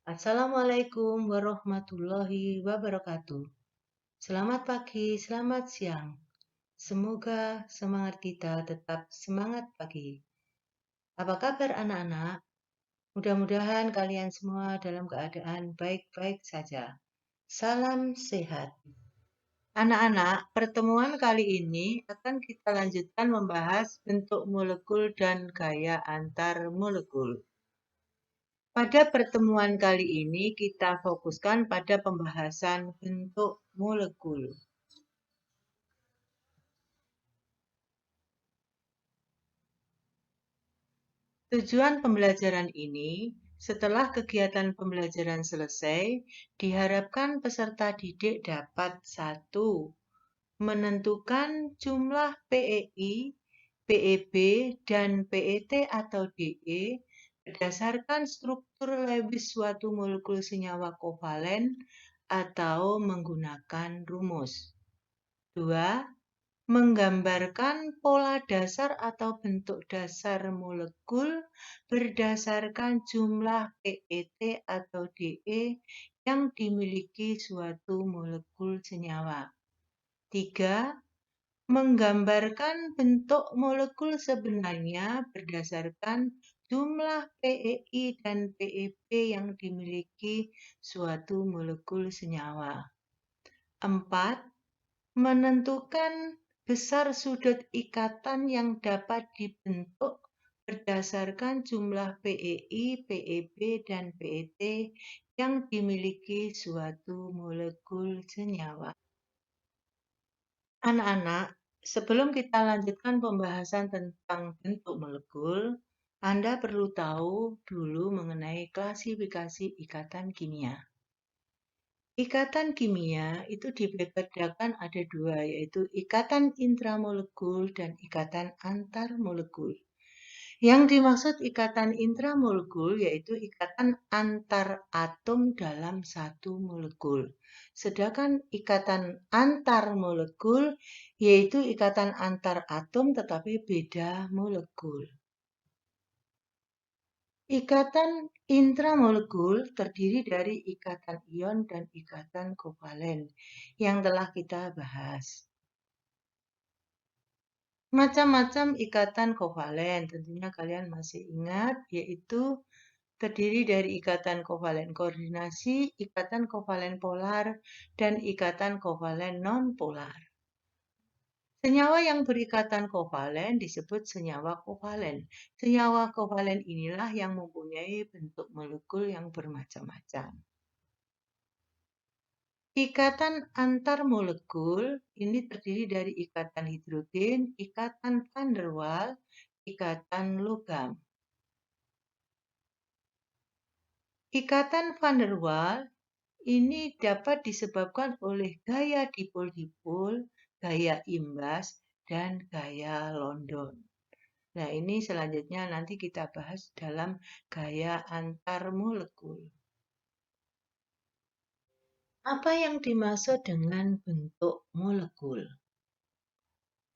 Assalamualaikum warahmatullahi wabarakatuh. Selamat pagi, selamat siang. Semoga semangat kita tetap semangat pagi. Apa kabar anak-anak? Mudah-mudahan kalian semua dalam keadaan baik-baik saja. Salam sehat. Anak-anak, pertemuan kali ini akan kita lanjutkan membahas bentuk molekul dan gaya antar molekul. Pada pertemuan kali ini, kita fokuskan pada pembahasan bentuk molekul. Tujuan pembelajaran ini, setelah kegiatan pembelajaran selesai, diharapkan peserta didik dapat 1. Menentukan jumlah PEI, PEB, dan PET atau DE berdasarkan struktur Lewis suatu molekul senyawa kovalen atau menggunakan rumus. 2. Menggambarkan pola dasar atau bentuk dasar molekul berdasarkan jumlah PET atau DE yang dimiliki suatu molekul senyawa. 3. Menggambarkan bentuk molekul sebenarnya berdasarkan jumlah PEI dan PEB yang dimiliki suatu molekul senyawa. 4. Menentukan besar sudut ikatan yang dapat dibentuk berdasarkan jumlah PEI, PEB, dan PET yang dimiliki suatu molekul senyawa. Anak-anak, sebelum kita lanjutkan pembahasan tentang bentuk molekul, Anda perlu tahu dulu mengenai klasifikasi ikatan kimia. Ikatan kimia itu dibedakan ada 2, yaitu ikatan intramolekul dan ikatan antarmolekul. Yang dimaksud ikatan intramolekul yaitu ikatan antar atom dalam satu molekul. Sedangkan ikatan antarmolekul yaitu ikatan antar atom tetapi beda molekul. Ikatan intramolekul terdiri dari ikatan ion dan ikatan kovalen yang telah kita bahas. Macam-macam ikatan kovalen, tentunya kalian masih ingat, yaitu terdiri dari ikatan kovalen koordinasi, ikatan kovalen polar, dan ikatan kovalen non-polar. Senyawa yang berikatan kovalen disebut senyawa kovalen. Senyawa kovalen inilah yang mempunyai bentuk molekul yang bermacam-macam. Ikatan antar molekul ini terdiri dari ikatan hidrogen, ikatan van der Waals, ikatan logam. Ikatan van der Waals ini dapat disebabkan oleh gaya dipol-dipol, gaya imbas, dan gaya London. Nah, ini selanjutnya nanti kita bahas dalam gaya antar molekul. Apa yang dimaksud dengan bentuk molekul?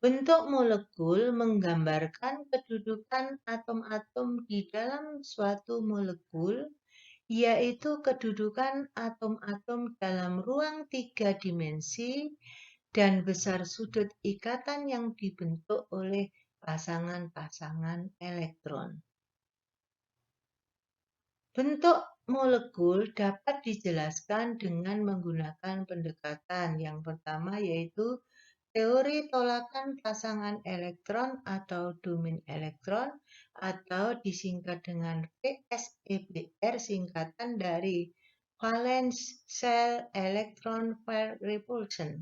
Bentuk molekul menggambarkan kedudukan atom-atom di dalam suatu molekul, yaitu kedudukan atom-atom dalam ruang 3 dimensi dan besar sudut ikatan yang dibentuk oleh pasangan-pasangan elektron. Bentuk molekul dapat dijelaskan dengan menggunakan pendekatan yang pertama yaitu teori tolakan pasangan elektron atau domain elektron atau disingkat dengan VSEBR, singkatan dari Valence Shell Electron Pair Repulsion.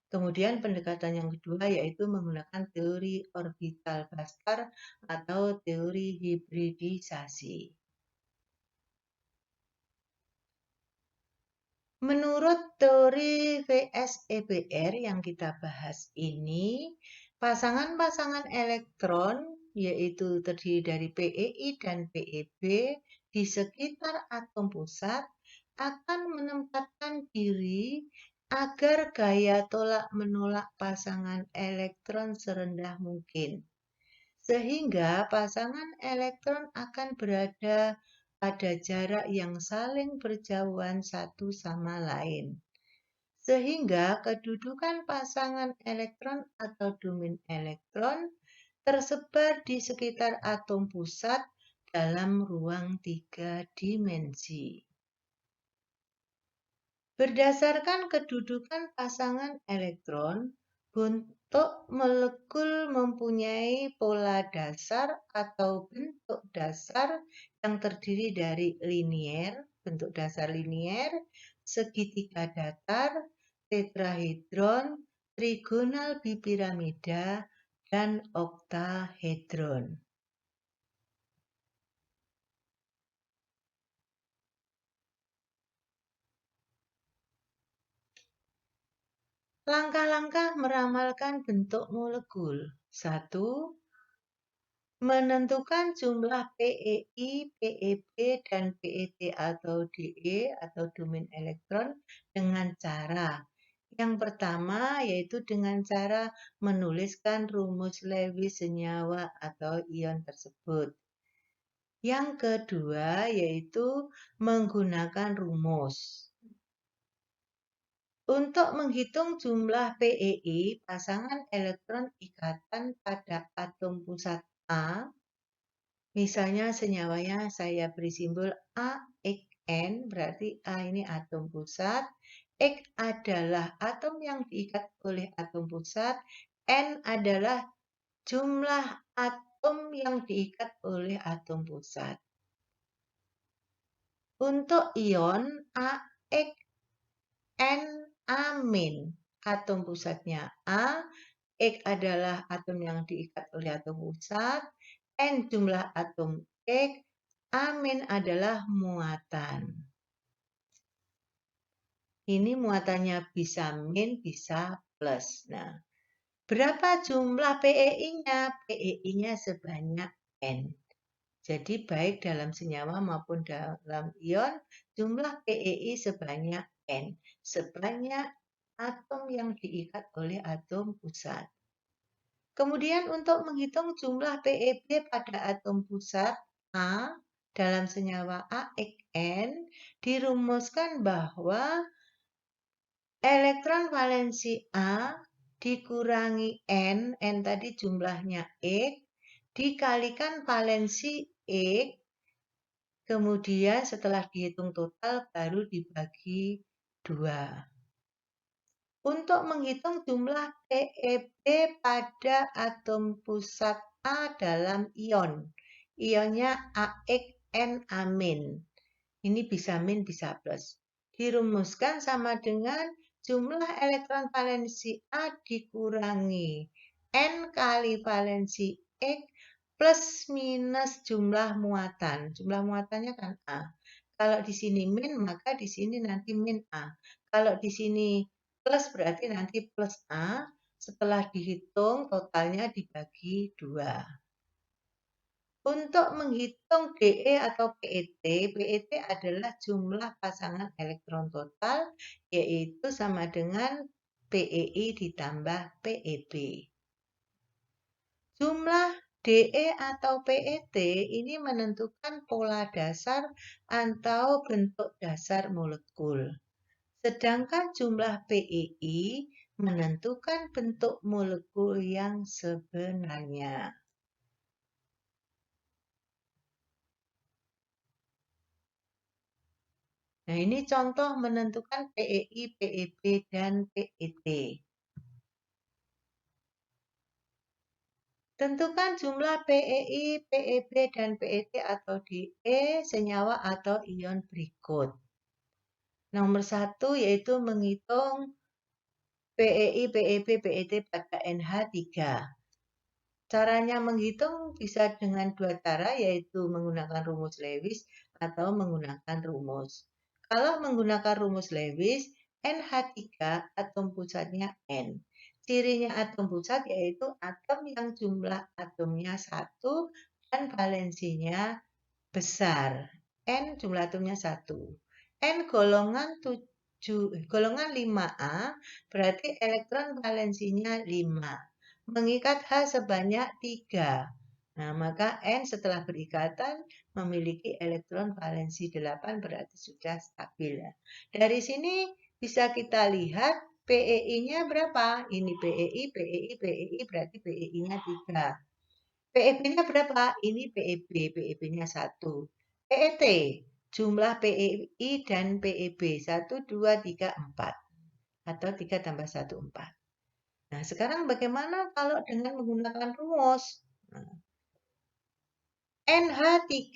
Kemudian pendekatan yang kedua yaitu menggunakan teori orbital cluster atau teori hibridisasi. Menurut teori VSEBR yang kita bahas ini, pasangan-pasangan elektron yaitu terdiri dari PEI dan PEB di sekitar atom pusat akan menempatkan diri agar gaya tolak-menolak pasangan elektron serendah mungkin. Sehingga pasangan elektron akan berada pada jarak yang saling berjauhan satu sama lain. Sehingga kedudukan pasangan elektron atau domain elektron tersebar di sekitar atom pusat dalam ruang 3 dimensi. Berdasarkan kedudukan pasangan elektron, bentuk molekul mempunyai pola dasar atau bentuk dasar yang terdiri dari linier, bentuk dasar linier, segitiga datar, tetrahedron, trigonal bipiramida, dan oktahedron. Langkah-langkah meramalkan bentuk molekul. 1. Menentukan jumlah PeI, PeB, dan PeT atau DE atau domain elektron dengan cara. Yang pertama yaitu dengan cara menuliskan rumus Lewis senyawa atau ion tersebut. Yang kedua yaitu menggunakan rumus. Untuk menghitung jumlah PeI, pasangan elektron ikatan pada atom pusat A, misalnya senyawanya saya beri simbol AXN, berarti A ini atom pusat, X adalah atom yang diikat oleh atom pusat, N adalah jumlah atom yang diikat oleh atom pusat. Untuk ion AXN amin, atom pusatnya A, X adalah atom yang diikat oleh atom pusat, N jumlah atom X, amin adalah muatan. Ini muatannya bisa min, bisa plus. Nah, berapa jumlah PeI-nya? PeI-nya sebanyak N. Jadi baik dalam senyawa maupun dalam ion, jumlah PeI sebanyak N. Sebanyak atom yang diikat oleh atom pusat. Kemudian untuk menghitung jumlah PeB pada atom pusat A dalam senyawa AXN, dirumuskan bahwa elektron valensi A dikurangi N tadi jumlahnya X, dikalikan valensi X, kemudian setelah dihitung total baru dibagi 2. Untuk menghitung jumlah PeB pada atom pusat A dalam ion. Ionnya AXN amin. Ini bisa min, bisa plus. Dirumuskan sama dengan jumlah elektron valensi A dikurangi N kali valensi X plus minus jumlah muatan. Jumlah muatannya kan A. Kalau di sini min, maka di sini nanti min A. Kalau di sini plus berarti nanti plus A, setelah dihitung totalnya dibagi 2. Untuk menghitung DE atau PeT, PeT adalah jumlah pasangan elektron total, yaitu sama dengan PeI ditambah PeB. Jumlah DE atau PeT ini menentukan pola dasar atau bentuk dasar molekul. Sedangkan jumlah PeI menentukan bentuk molekul yang sebenarnya. Nah, ini contoh menentukan PeI, PeB, dan PeT. Tentukan jumlah PeI, PeB, dan PeT atau DE senyawa atau ion berikut. Nomor 1 yaitu menghitung PeI, PeB, PeT pada NH3. Caranya menghitung bisa dengan 2 cara, yaitu menggunakan rumus Lewis atau menggunakan rumus. Kalau menggunakan rumus Lewis, NH3 atom pusatnya N. Cirinya atom pusat yaitu atom yang jumlah atomnya 1 dan valensinya besar. N jumlah atomnya 1. N golongan 5A berarti elektron valensinya 5. Mengikat H sebanyak 3. Nah, maka N setelah berikatan memiliki elektron valensi 8 berarti sudah stabil. Ya. Dari sini bisa kita lihat PEI-nya berapa? Ini PEI, PEI, PEI berarti PEI-nya 3. PEB-nya berapa? Ini PEB, PEB-nya 1. PET, jumlah PEI dan PEB 1, 2, 3, 4. Atau 3 tambah 1, 4. Nah, sekarang bagaimana kalau dengan menggunakan rumus? Nah, NH3.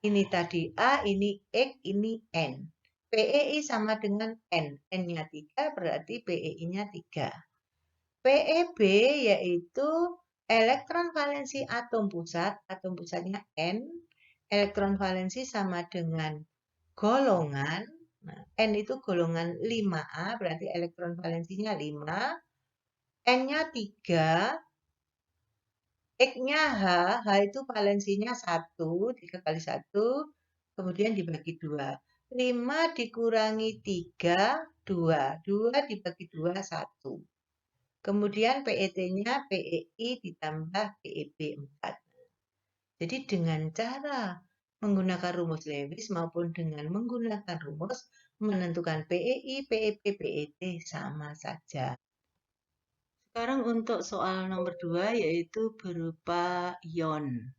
Ini tadi A, ini X, ini N. PEI sama dengan N. N-nya 3 berarti PEI-nya 3. PEB yaitu elektron valensi atom pusatnya N. Elektron valensi sama dengan golongan. Nah, N itu golongan 5A, berarti elektron valensinya 5. N-nya 3. X-nya H itu valensinya 1, 3 kali 1, kemudian dibagi 2. 5 dikurangi 3, 2. 2 dibagi 2, 1. Kemudian PET-nya PEI ditambah PEB 4. Jadi dengan cara menggunakan rumus Lewis maupun dengan menggunakan rumus menentukan PEI, PEB, PET sama saja. Sekarang untuk soal nomor 2 yaitu berupa ion.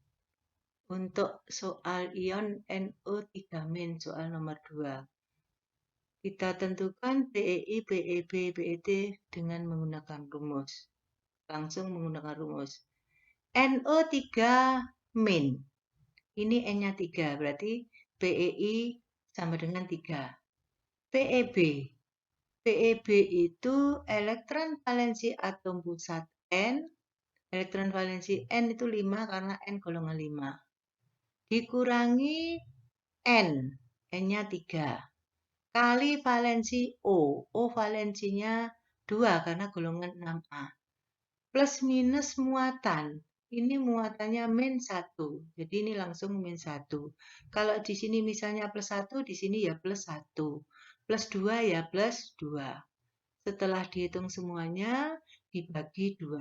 Untuk soal ion NO3- soal nomor 2. Kita tentukan PEI, PEB, PET dengan menggunakan rumus. Langsung menggunakan rumus. NO3-. Ini N-nya 3, berarti PEI sama dengan 3. PEB. PEB itu elektron valensi atom pusat N. Elektron valensi N itu 5 karena N golongan 5. Dikurangi N. N-nya 3. Kali valensi O. O valensinya 2 karena golongan 6A. Plus minus muatan. Ini muatannya min 1. Jadi ini langsung min 1. Kalau di sini misalnya plus 1, di sini ya plus 1. Plus 2 ya plus 2. Setelah dihitung semuanya, dibagi 2.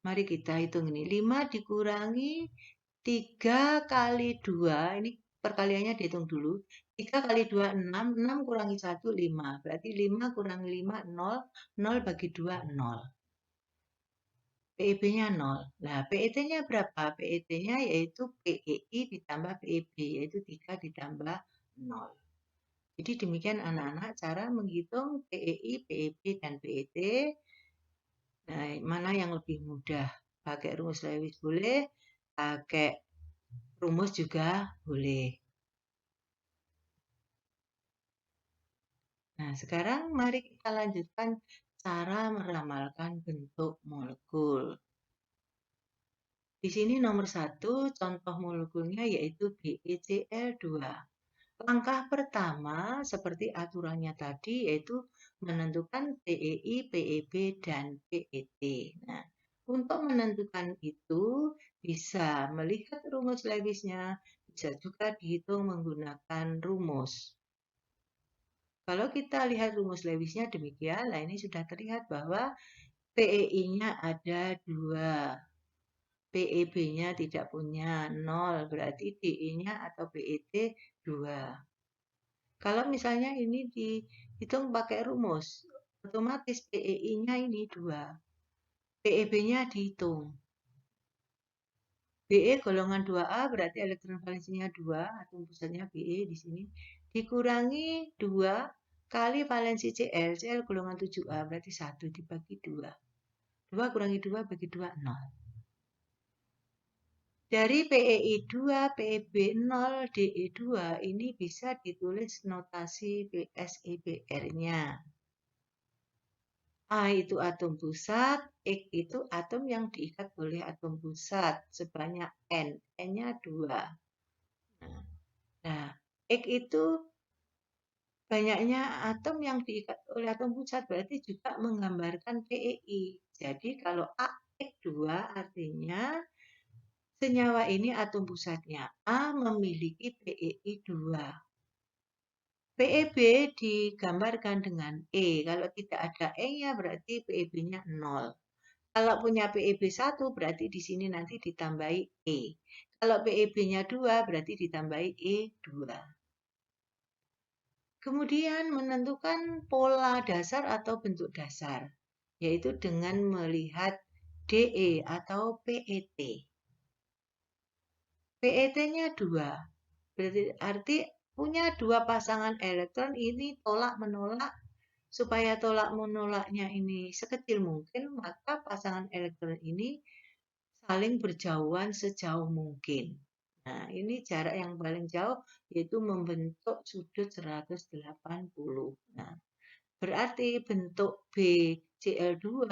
Mari kita hitung ini. 5 dikurangi 3 kali 2. Ini perkaliannya dihitung dulu. 3 kali 2, 6. 6 kurangi 1, 5. Berarti 5 kurangi 5, 0. 0 bagi 2, 0. PEB-nya 0. Nah, PET-nya berapa? PET-nya yaitu PEI ditambah PEB, yaitu 3 ditambah 0. Jadi demikian anak-anak cara menghitung PEI, PEB, dan PET. Nah, mana yang lebih mudah? Pakai rumus Lewis boleh, pakai rumus juga boleh. Nah, sekarang mari kita lanjutkan cara meramalkan bentuk molekul. Di sini nomor 1, contoh molekulnya yaitu BeCl2. Langkah pertama, seperti aturannya tadi, yaitu menentukan PEI, PEB, dan PET. Nah, untuk menentukan itu, bisa melihat rumus Lewisnya, bisa juga dihitung menggunakan rumus. Kalau kita lihat rumus Lewisnya demikian, nah ini sudah terlihat bahwa PEI-nya ada 2. PEB-nya tidak punya 0, berarti DE-nya atau PET 2. Kalau misalnya ini dihitung pakai rumus, otomatis PEI-nya ini 2. PEB-nya dihitung. BE golongan 2A berarti elektron valensinya 2, atom pusatnya BE di sini. Dikurangi 2 kali valensi Cl. Cl golongan 7A berarti 1 dibagi 2. 2 kurangi 2 bagi 2, 0. Dari PEI 2, PEB 0, DE 2 ini bisa ditulis notasi PSEBR-nya. A itu atom pusat, X itu atom yang diikat oleh atom pusat sebanyak N. N-nya 2. Nah, X itu banyaknya atom yang diikat oleh atom pusat berarti juga menggambarkan PEI. Jadi kalau AX2 artinya senyawa ini atom pusatnya A memiliki PEI 2. PEB digambarkan dengan E. Kalau tidak ada E-nya berarti PEB-nya 0. Kalau punya PEB 1 berarti di sini nanti ditambahi E. Kalau PEB-nya 2 berarti ditambahi E2. Kemudian menentukan pola dasar atau bentuk dasar, yaitu dengan melihat DE atau PET. PET-nya 2, berarti punya 2 pasangan elektron ini tolak-menolak. Supaya tolak menolaknya ini sekecil mungkin, maka pasangan elektron ini saling berjauhan sejauh mungkin. Nah, ini jarak yang paling jauh yaitu membentuk sudut 180. Nah, berarti bentuk BCl2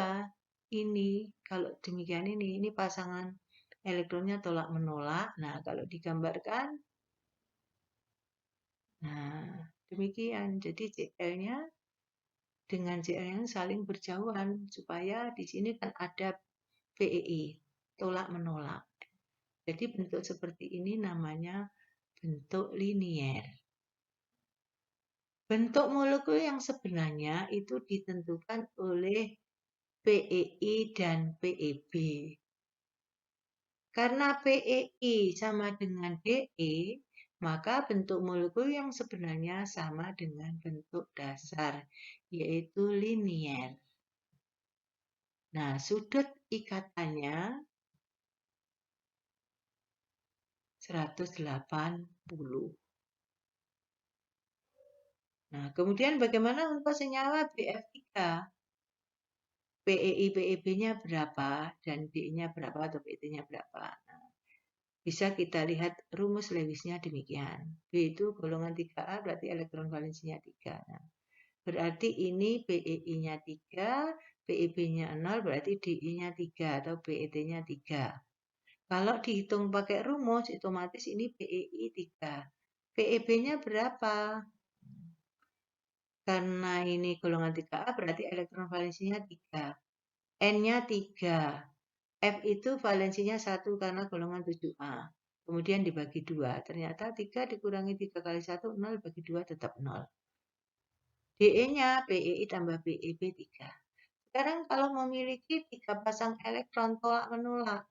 ini, kalau demikian ini pasangan elektronnya tolak menolak. Nah, kalau digambarkan, nah demikian. Jadi Cl-nya dengan Cl yang saling berjauhan supaya di sini kan ada PEI, tolak menolak. Jadi bentuk seperti ini namanya bentuk linier. Bentuk molekul yang sebenarnya itu ditentukan oleh PEI dan PEB. Karena PEI sama dengan DE, maka bentuk molekul yang sebenarnya sama dengan bentuk dasar, yaitu linier. Nah, sudut ikatannya 180. Nah, kemudian bagaimana untuk senyawa BF3? PEI, PEB-nya berapa dan DE-nya berapa atau PET-nya berapa? Nah, bisa kita lihat rumus Lewisnya demikian. B itu golongan 3A berarti elektron valensinya 3. Nah, berarti ini PEI-nya 3, PEB-nya 0 berarti DE-nya 3 atau PET-nya 3. Kalau dihitung pakai rumus, otomatis ini PEI 3. PEB-nya berapa? Karena ini golongan 3A berarti elektron valensinya 3. N-nya 3. F itu valensinya 1 karena golongan 7A. Kemudian dibagi 2. Ternyata 3 dikurangi 3 kali 1, 0 bagi 2 tetap 0. DE-nya PEI tambah PEB 3. Sekarang kalau memiliki 3 pasang elektron tolak menolak,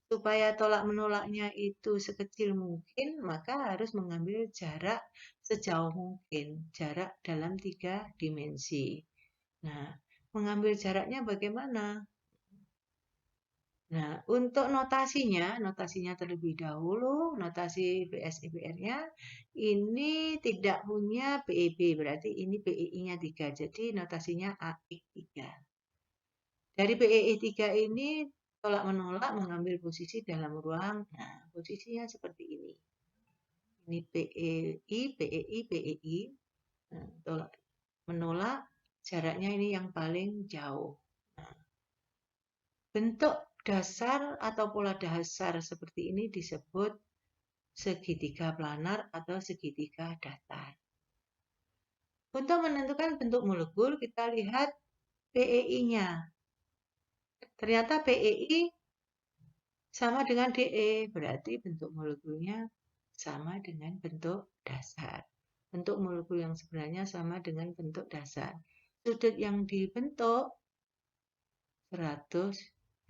supaya tolak menolaknya itu sekecil mungkin, maka harus mengambil jarak sejauh mungkin, jarak dalam 3 dimensi. Nah, mengambil jaraknya bagaimana? Nah, untuk notasinya terlebih dahulu, notasi BSEBR-nya ini tidak punya PEB, berarti ini PEI-nya 3, jadi notasinya AX3. Dari PEI 3 ini tolak menolak mengambil posisi dalam ruang. Nah, posisinya seperti ini. Ini PEI, PEI, PEI. Nah, tolak menolak jaraknya ini yang paling jauh. Nah, bentuk dasar atau pola dasar seperti ini disebut segitiga planar atau segitiga datar. Untuk menentukan bentuk molekul, kita lihat PEI-nya. Ternyata PEI sama dengan DE, berarti bentuk molekulnya sama dengan bentuk dasar. Bentuk molekul yang sebenarnya sama dengan bentuk dasar. Sudut yang dibentuk 120.